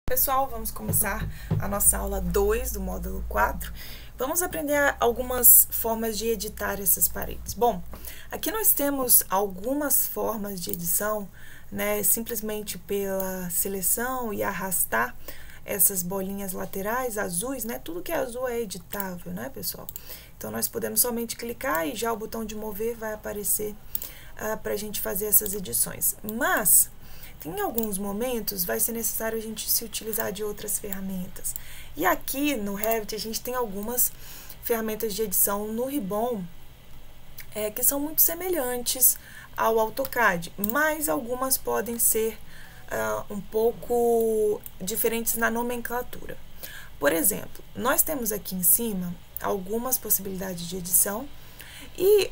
Pessoal, vamos começar a nossa aula 2 do módulo 4. Vamos aprender algumas formas de editar essas paredes. Bom, aqui nós temos algumas formas de edição, né, simplesmente pela seleção e arrastar essas bolinhas laterais azuis, né, tudo que é azul é editável, né, pessoal? Então, nós podemos somente clicar e já o botão de mover vai aparecer para a gente fazer essas edições. Mas em alguns momentos vai ser necessário a gente se utilizar de outras ferramentas. E aqui no Revit a gente tem algumas ferramentas de edição no Ribbon que são muito semelhantes ao AutoCAD, mas algumas podem ser um pouco diferentes na nomenclatura. Por exemplo, nós temos aqui em cima algumas possibilidades de edição e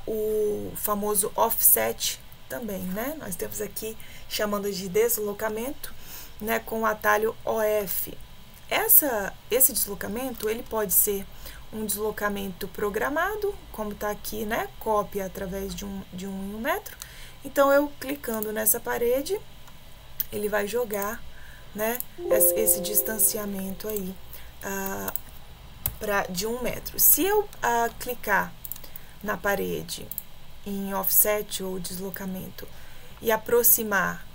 o famoso offset também, né? Nós temos aqui chamando de deslocamento, né, com o atalho OF. Esse deslocamento, ele pode ser um deslocamento programado, como está aqui, né, cópia através de um em 1 metro. Então, eu clicando nessa parede, ele vai jogar, né, esse distanciamento aí de 1 metro. Se eu clicar na parede em offset ou deslocamento e aproximar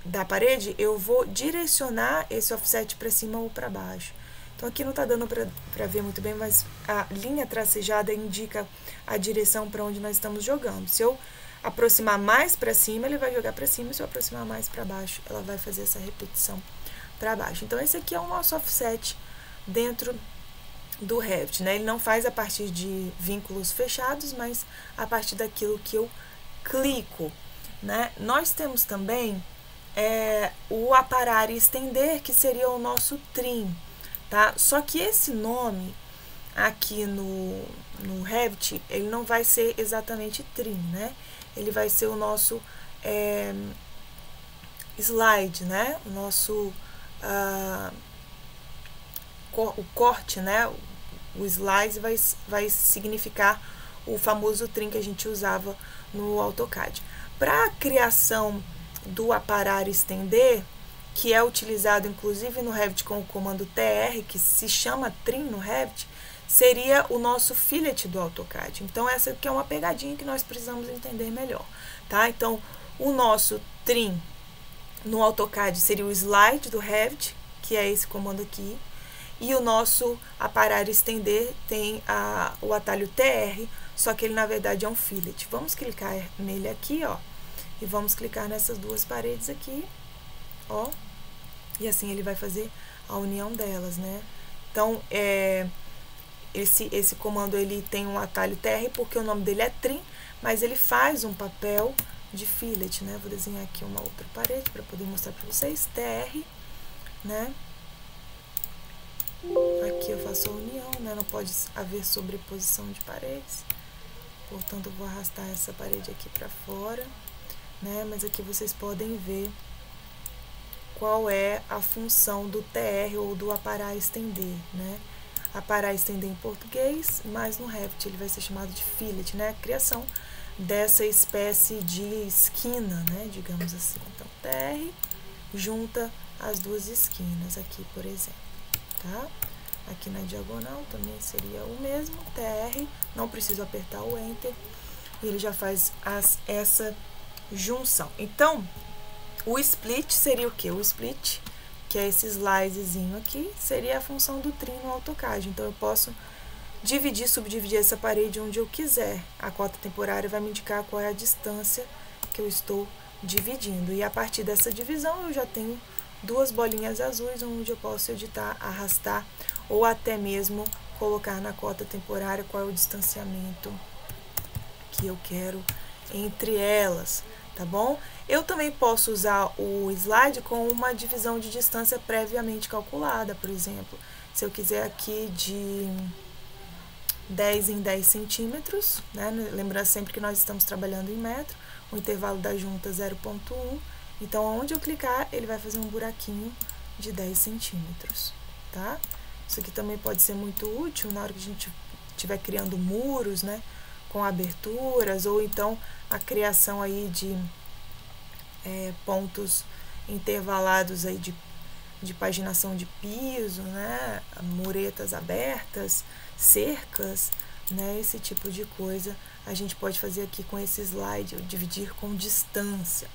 da parede, eu vou direcionar esse offset para cima ou para baixo. Então, aqui não está dando para ver muito bem, mas a linha tracejada indica a direção para onde nós estamos jogando. Se eu aproximar mais para cima, ele vai jogar para cima, se eu aproximar mais para baixo, ela vai fazer essa repetição para baixo. Então, esse aqui é o nosso offset dentro do Revit, né? Ele não faz a partir de vínculos fechados, mas a partir daquilo que eu clico, né? Nós temos também o aparar e estender, que seria o nosso trim, tá? Só que esse nome aqui no Revit, ele não vai ser exatamente trim, né? Ele vai ser o nosso slide, né? O nosso o corte, né? O slide vai significar o famoso trim que a gente usava no AutoCAD. Para a criação do aparar e estender, que é utilizado inclusive no Revit com o comando TR, que se chama trim no Revit, seria o nosso fillet do AutoCAD. Então, essa aqui é uma pegadinha que nós precisamos entender melhor, tá? Então, o nosso trim no AutoCAD seria o slide do Revit, que é esse comando aqui, e o nosso aparar e estender tem o atalho TR, só que ele na verdade é um fillet. Vamos clicar nele aqui, ó, e vamos clicar nessas duas paredes aqui, ó, e assim ele vai fazer a união delas, né? Então, esse comando ele tem um atalho TR porque o nome dele é trim, mas ele faz um papel de fillet, né? Vou desenhar aqui uma outra parede para poder mostrar para vocês, TR, né? Aqui eu faço a união, né? Não pode haver sobreposição de paredes, portanto eu vou arrastar essa parede aqui para fora, né? Mas aqui vocês podem ver qual é a função do TR ou do aparar e estender, né? Aparar e estender em português, mas no Revit ele vai ser chamado de fillet, né? A criação dessa espécie de esquina, né? Digamos assim. Então, TR junta as duas esquinas aqui, por exemplo. Tá? Aqui na diagonal também seria o mesmo, TR, não preciso apertar o Enter, e ele já faz essa junção. Então, o split seria o que? O split, que é esse slicezinho aqui, seria a função do trim no AutoCAD. Então, eu posso dividir, subdividir essa parede onde eu quiser. A cota temporária vai me indicar qual é a distância que eu estou dividindo. E a partir dessa divisão, eu já tenho duas bolinhas azuis onde eu posso editar, arrastar ou até mesmo colocar na cota temporária qual é o distanciamento que eu quero entre elas, tá bom? Eu também posso usar o slide com uma divisão de distância previamente calculada, por exemplo, se eu quiser aqui de 10 em 10 centímetros, né? Lembrando sempre que nós estamos trabalhando em metro, o intervalo da junta 0,1. Então, onde eu clicar, ele vai fazer um buraquinho de 10 centímetros, tá? Isso aqui também pode ser muito útil na hora que a gente estiver criando muros, né? Com aberturas, ou então a criação aí de pontos intervalados aí de de paginação de piso, né, muretas abertas, cercas, né, esse tipo de coisa a gente pode fazer aqui com esse slide, o dividir com distância.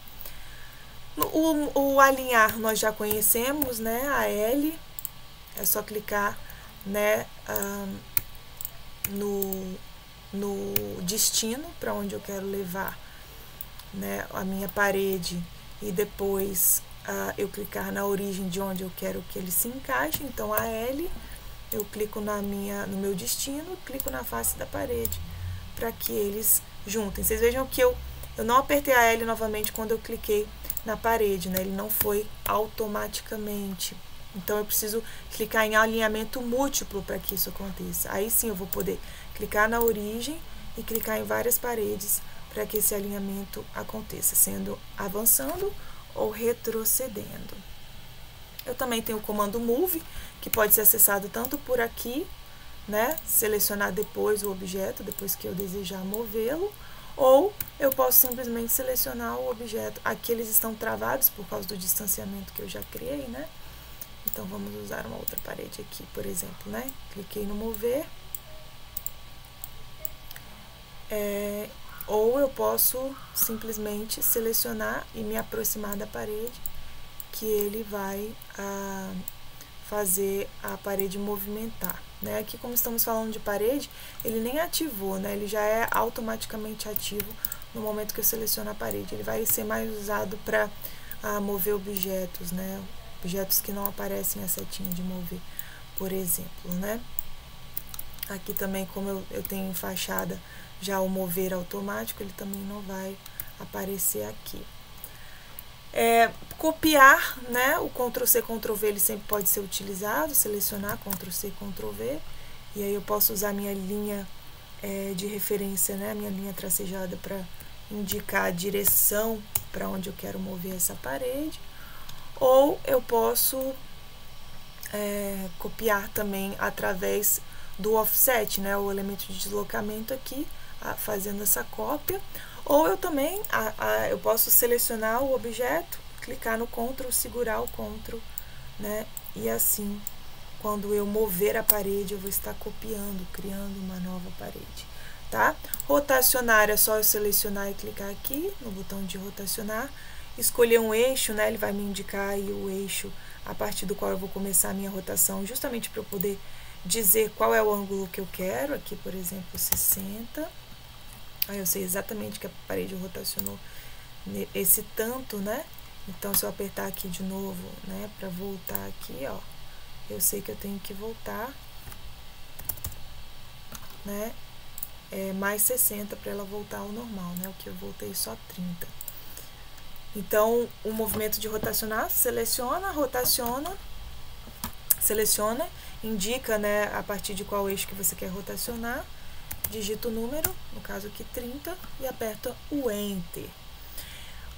O alinhar nós já conhecemos, né, a L, é só clicar, né, no destino para onde eu quero levar, né, a minha parede, e depois eu clicar na origem de onde eu quero que ele se encaixe. Então a L, eu clico no meu destino, clico na face da parede para que eles juntem. Vocês vejam que eu não apertei a L novamente quando eu cliquei na parede, né? Ele não foi automaticamente. Então eu preciso clicar em alinhamento múltiplo para que isso aconteça. Aí sim eu vou poder clicar na origem e clicar em várias paredes para que esse alinhamento aconteça, sendo avançando ou retrocedendo. Eu também tenho o comando Move, que pode ser acessado tanto por aqui, né, selecionar depois o objeto, depois que eu desejar movê-lo, ou eu posso simplesmente selecionar o objeto. Aqui eles estão travados por causa do distanciamento que eu já criei, né? Então vamos usar uma outra parede aqui, por exemplo, né? Cliquei no mover. Ou eu posso simplesmente selecionar e me aproximar da parede, que ele vai fazer a parede movimentar, né? Aqui, como estamos falando de parede, ele nem ativou, né? Ele já é automaticamente ativo no momento que eu seleciono a parede. Ele vai ser mais usado para mover objetos, né? Objetos que não aparecem a setinha de mover, por exemplo, né? Aqui também, como eu tenho enfaixada já o mover automático, ele também não vai aparecer aqui. Copiar, né? O Ctrl+C, Ctrl+V ele sempre pode ser utilizado, selecionar Ctrl+C, Ctrl+V, e aí eu posso usar minha linha de referência, né? Minha linha tracejada para indicar a direção para onde eu quero mover essa parede, ou eu posso copiar também através do offset, né? O elemento de deslocamento aqui, fazendo essa cópia. Ou eu também, eu posso selecionar o objeto, clicar no Ctrl, segurar o Ctrl, né? E assim, quando eu mover a parede, eu vou estar copiando, criando uma nova parede, tá? Rotacionar é só eu selecionar e clicar aqui no botão de rotacionar, escolher um eixo, né? Ele vai me indicar aí o eixo a partir do qual eu vou começar a minha rotação, justamente para eu poder dizer qual é o ângulo que eu quero. Aqui, por exemplo, 60. Aí eu sei exatamente que a parede rotacionou esse tanto, né? Então, se eu apertar aqui de novo, né, para voltar aqui, ó, eu sei que eu tenho que voltar, né, mais 60 para ela voltar ao normal, né? O que eu voltei só 30. Então, o movimento de rotacionar, seleciona, rotaciona, seleciona, indica, né, a partir de qual eixo que você quer rotacionar, digita o número, no caso aqui 30, e aperta o Enter.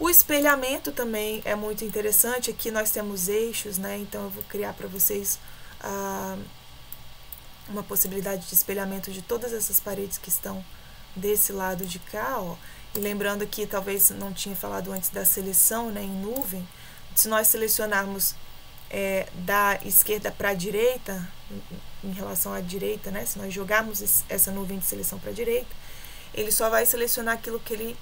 O espelhamento também é muito interessante. Aqui nós temos eixos, né? Então eu vou criar para vocês uma possibilidade de espelhamento de todas essas paredes que estão desse lado de cá, ó. E lembrando que talvez não tinha falado antes da seleção, né, em nuvem. Se nós selecionarmos da esquerda para a direita, em relação à direita, né? Se nós jogarmos essa nuvem de seleção para a direita, ele só vai selecionar aquilo que ele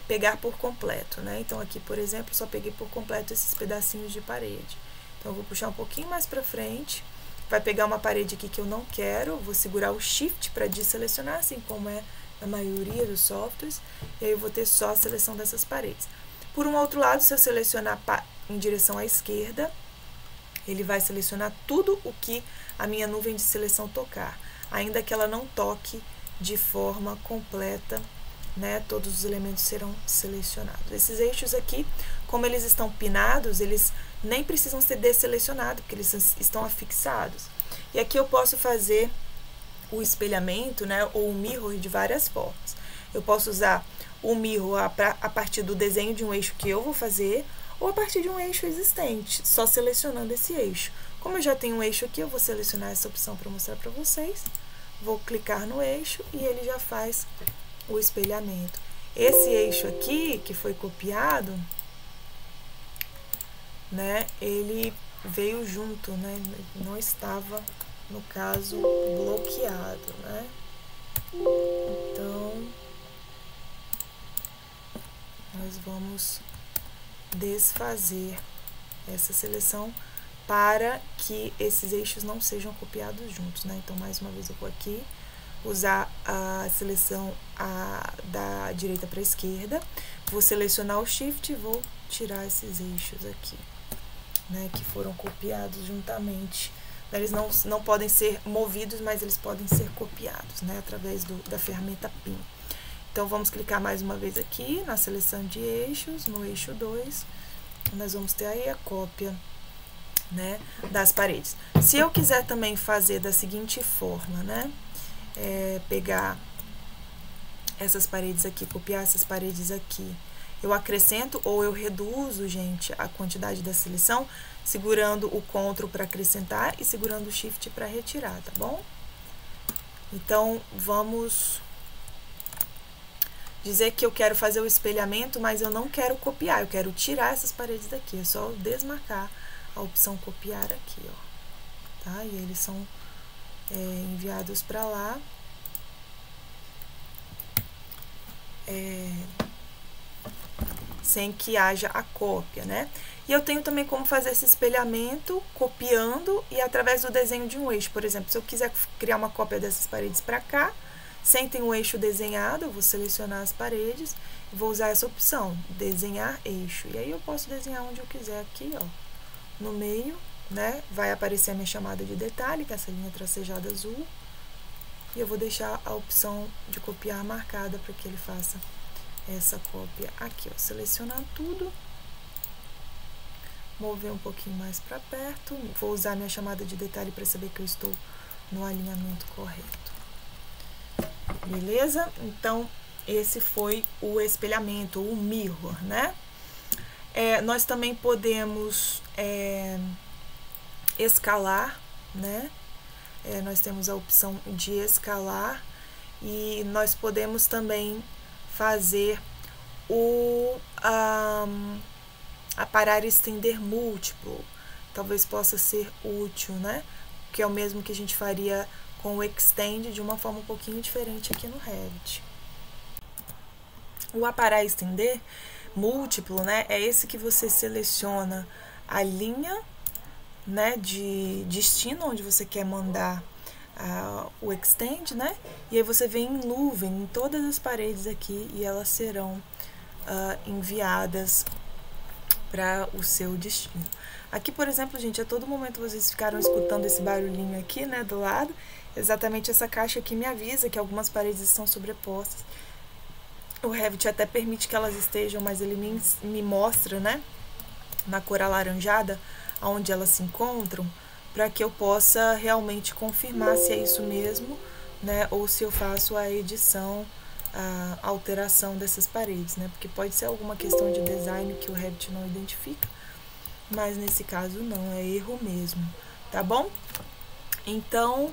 pegar por completo, né? Então aqui, por exemplo, só peguei por completo esses pedacinhos de parede. Então eu vou puxar um pouquinho mais para frente, vai pegar uma parede aqui que eu não quero, vou segurar o Shift para desselecionar, assim como é na maioria dos softwares, e aí eu vou ter só a seleção dessas paredes. Por um outro lado, se eu selecionar em direção à esquerda, ele vai selecionar tudo o que a minha nuvem de seleção tocar, ainda que ela não toque de forma completa, né? Todos os elementos serão selecionados. Esses eixos aqui, como eles estão pinados, eles nem precisam ser desselecionados, porque eles estão afixados. E aqui eu posso fazer o espelhamento, né, ou o mirror de várias formas. Eu posso usar o mirror a partir do desenho de um eixo que eu vou fazer, ou a partir de um eixo existente, só selecionando esse eixo. Como eu já tenho um eixo aqui, eu vou selecionar essa opção para mostrar para vocês. Vou clicar no eixo e ele já faz o espelhamento. Esse eixo aqui, que foi copiado, né, ele veio junto, né? Não estava, no caso, bloqueado, né? Então, nós vamos desfazer essa seleção para que esses eixos não sejam copiados juntos, né? Então, mais uma vez eu vou aqui usar a seleção da direita para a esquerda, vou selecionar o Shift e vou tirar esses eixos aqui, né, que foram copiados juntamente. Eles não podem ser movidos, mas eles podem ser copiados, né, através da ferramenta PIN. Então, vamos clicar mais uma vez aqui na seleção de eixos, no eixo 2, nós vamos ter aí a cópia, né, das paredes. Se eu quiser também fazer da seguinte forma, né, pegar essas paredes aqui, copiar essas paredes aqui, eu acrescento ou eu reduzo, gente, a quantidade da seleção, segurando o Ctrl para acrescentar e segurando o Shift para retirar, tá bom? Então, vamos dizer que eu quero fazer o espelhamento, mas eu não quero copiar, eu quero tirar essas paredes daqui, é só desmarcar a opção copiar aqui, ó, tá? E eles são enviados para lá, sem que haja a cópia, né? E eu tenho também como fazer esse espelhamento copiando e através do desenho de um eixo. Por exemplo, se eu quiser criar uma cópia dessas paredes para cá, sem ter um eixo desenhado, eu vou selecionar as paredes e vou usar essa opção, desenhar eixo. E aí eu posso desenhar onde eu quiser aqui, ó, no meio, né? Vai aparecer a minha chamada de detalhe, que é essa linha tracejada azul. E eu vou deixar a opção de copiar marcada para que ele faça essa cópia aqui, ó. Selecionar tudo. Mover um pouquinho mais para perto. Vou usar minha chamada de detalhe para saber que eu estou no alinhamento correto. Beleza? Então, esse foi o espelhamento, o mirror, né? Nós também podemos escalar, né? Nós temos a opção de escalar e nós podemos também fazer o aparar e estender múltiplo. Talvez possa ser útil, né? Que é o mesmo que a gente faria com o extend de uma forma um pouquinho diferente aqui no Revit. O aparar e estender múltiplo, né? É esse que você seleciona a linha, né, de destino, onde você quer mandar o extend, né, e aí você vem em nuvem em todas as paredes aqui e elas serão enviadas para o seu destino. Aqui, por exemplo, gente, a todo momento vocês ficaram escutando esse barulhinho aqui, né, do lado, exatamente essa caixa aqui me avisa que algumas paredes estão sobrepostas. O Revit até permite que elas estejam, mas ele me mostra, né, na cor alaranjada, onde elas se encontram, para que eu possa realmente confirmar se é isso mesmo, né, ou se eu faço a edição, a alteração dessas paredes, né, porque pode ser alguma questão de design que o Revit não identifica, mas nesse caso não, é erro mesmo, tá bom? Então,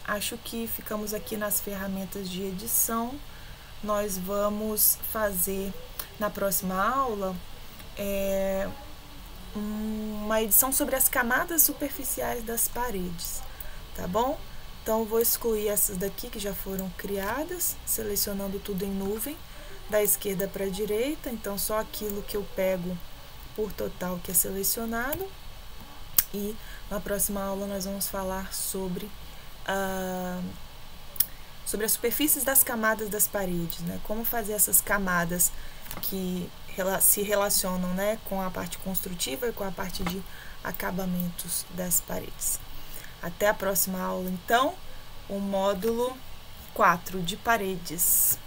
acho que ficamos aqui nas ferramentas de edição. Nós vamos fazer na próxima aula uma edição sobre as camadas superficiais das paredes, tá bom? Então, vou excluir essas daqui que já foram criadas, selecionando tudo em nuvem, da esquerda para a direita, então só aquilo que eu pego por total que é selecionado. E na próxima aula nós vamos falar sobre as superfícies das camadas das paredes, né? Como fazer essas camadas que se relacionam, né, com a parte construtiva e com a parte de acabamentos das paredes. Até a próxima aula, então, o módulo 4 de paredes.